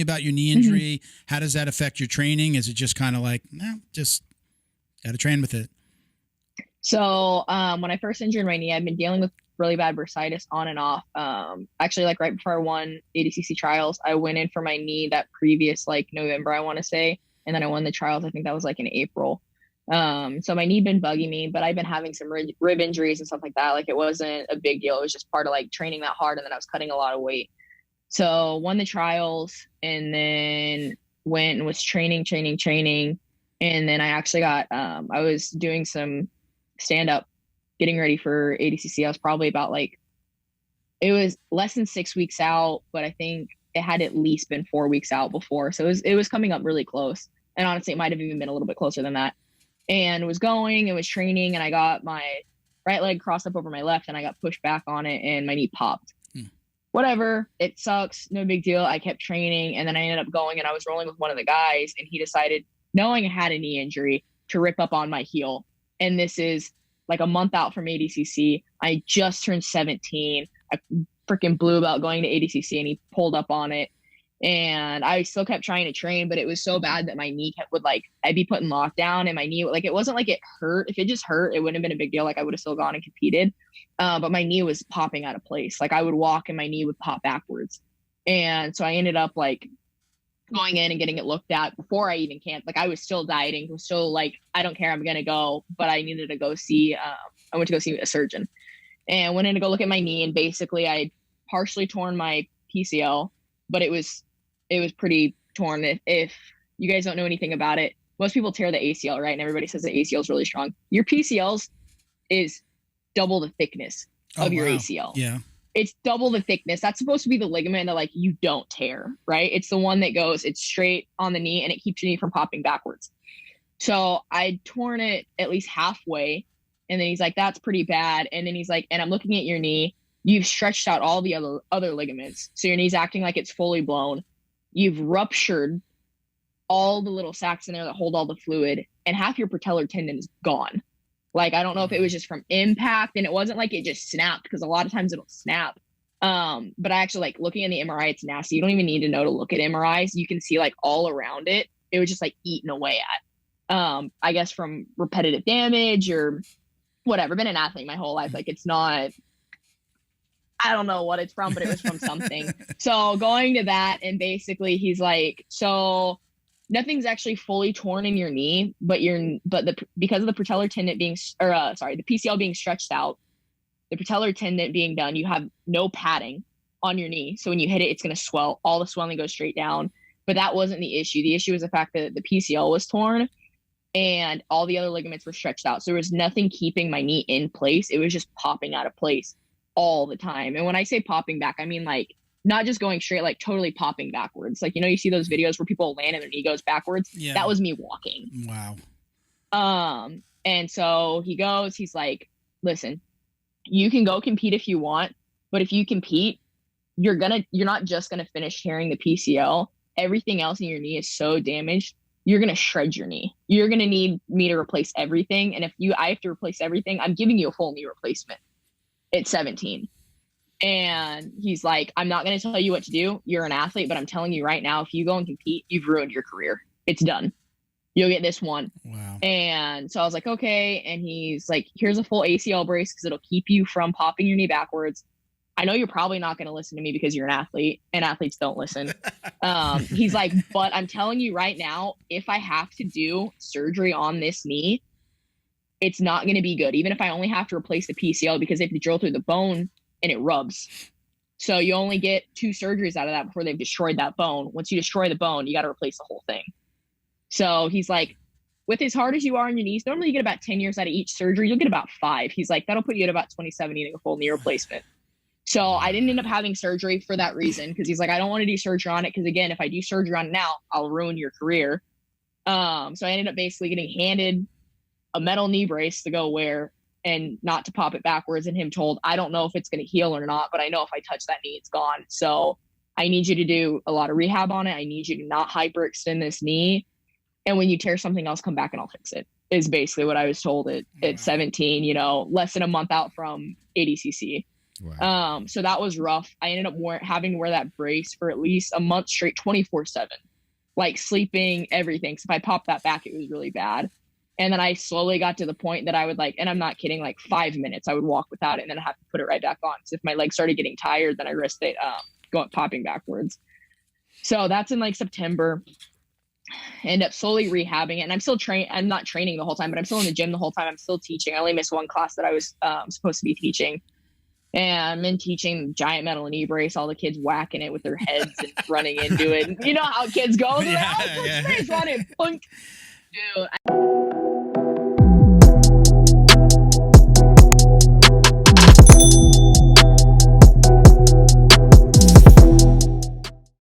about your knee injury. How does that affect your training? Is it just kind of like, no, just got to train with it? So when I first injured my knee, I've been dealing with really bad bursitis on and off. Actually, like right before I won ADCC trials, I went in for my knee that previous like November, I want to say. And then I won the trials. I think that was like in April. So my knee been bugging me, but I've been having some rib injuries and stuff like that. Like it wasn't a big deal. It was just part of like training that hard. And then I was cutting a lot of weight. So won the trials and then went and was training. And then I actually got, I was doing some stand up, getting ready for ADCC. I was probably about like, it was less than 6 weeks out, but I think it had at least been 4 weeks out before. So it was coming up really close. And honestly, it might've even been a little bit closer than that. And was going and was training, and I got my right leg crossed up over my left and I got pushed back on it and my knee popped. Whatever, it sucks, no big deal. I kept training, and then I ended up going and I was rolling with one of the guys, and he decided, knowing I had a knee injury, to rip up on my heel. And this is like a month out from ADCC. I just turned 17. I freaking blew about going to ADCC, and he pulled up on it. And I still kept trying to train, but it was so bad that my knee would like, I'd be put in lockdown, and my knee, like, it wasn't like it hurt. If it just hurt, it wouldn't have been a big deal. Like I would have still gone and competed. But my knee was popping out of place. Like I would walk and my knee would pop backwards. And so I ended up like going in and getting it looked at before I even camped. Like I was still dieting, was still like, I don't care, I'm going to go, but I needed to go see, I went to go see a surgeon and went in to go look at my knee. And basically I partially torn my PCL, but it was pretty torn. If you guys don't know anything about it, most people tear the ACL, right? And everybody says the ACL is really strong. Your PCLs is double the thickness of your ACL. Yeah. It's double the thickness. That's supposed to be the ligament that like you don't tear, right? It's the one that goes, it's straight on the knee and it keeps your knee from popping backwards. So I'd torn it at least halfway. And then he's like, that's pretty bad. And then he's like, and I'm looking at your knee. You've stretched out all the other ligaments. So your knee's acting like it's fully blown. You've ruptured all the little sacs in there that hold all the fluid, and half your patellar tendon is gone. Like, I don't know if it was just from impact, and it wasn't like it just snapped, because a lot of times it'll snap. But I actually, like, looking in the MRI, it's nasty. You don't even need to know to look at MRIs. You can see like all around it. It was just like eaten away at, I guess from repetitive damage or whatever. Been an athlete my whole life. Like it's not, I don't know what it's from, but it was from something. So going to that, and basically he's like, so nothing's actually fully torn in your knee, because of the patellar tendon being, the PCL being stretched out, the patellar tendon being done, you have no padding on your knee. So when you hit it, it's going to swell. All the swelling goes straight down. But that wasn't the issue. The issue was the fact that the PCL was torn and all the other ligaments were stretched out. So there was nothing keeping my knee in place. It was just popping out of place all the time. And when I say popping back, I mean like not just going straight, like totally popping backwards. Like, you see those videos where people land and their knee goes backwards. Yeah. That was me walking. Wow. And so he's like, listen, you can go compete if you want, but if you compete, you're not just going to finish tearing the PCL. Everything else in your knee is so damaged. You're going to shred your knee. You're going to need me to replace everything. And if I have to replace everything, I'm giving you a full knee replacement at 17. And he's like, I'm not going to tell you what to do. You're an athlete, but I'm telling you right now, if you go and compete, you've ruined your career. It's done. You'll get this one. Wow. And so I was like, okay. And he's like, here's a full ACL brace because it'll keep you from popping your knee backwards. I know you're probably not going to listen to me because you're an athlete, and athletes don't listen. He's like, but I'm telling you right now, if I have to do surgery on this knee, it's not going to be good. Even if I only have to replace the PCL, because they have to drill through the bone and it rubs. So you only get 2 surgeries out of that before they've destroyed that bone. Once you destroy the bone, you got to replace the whole thing. So he's like, with as hard as you are on your knees, normally you get about 10 years out of each surgery. You'll get about 5. He's like, that'll put you at about 27 needing a full knee replacement. So I didn't end up having surgery for that reason, because he's like, I don't want to do surgery on it, because again, if I do surgery on it now, I'll ruin your career. So I ended up basically getting handed a metal knee brace to go wear and not to pop it backwards, and him told, I don't know if it's going to heal or not, but I know if I touch that knee, it's gone. So I need you to do a lot of rehab on it. I need you to not hyperextend this knee. And when you tear something else, come back and I'll fix it, is basically what I was told at 17, less than a month out from ADCC. Wow. So that was rough. I ended up having to wear that brace for at least a month straight, 24/7, like sleeping, everything. So if I popped that back, it was really bad. And then I slowly got to the point that I would like, and I'm not kidding, like 5 minutes, I would walk without it and then I have to put it right back on. So if my legs started getting tired, then I risked it popping backwards. So that's in like September. End up slowly rehabbing it. And I'm still I'm not training the whole time, but I'm still in the gym the whole time. I'm still teaching. I only missed one class that I was supposed to be teaching. And I'm in teaching giant metal knee brace, all the kids whacking it with their heads and running into it. You know how kids go. They're like, oh, space running. Punk. Dude.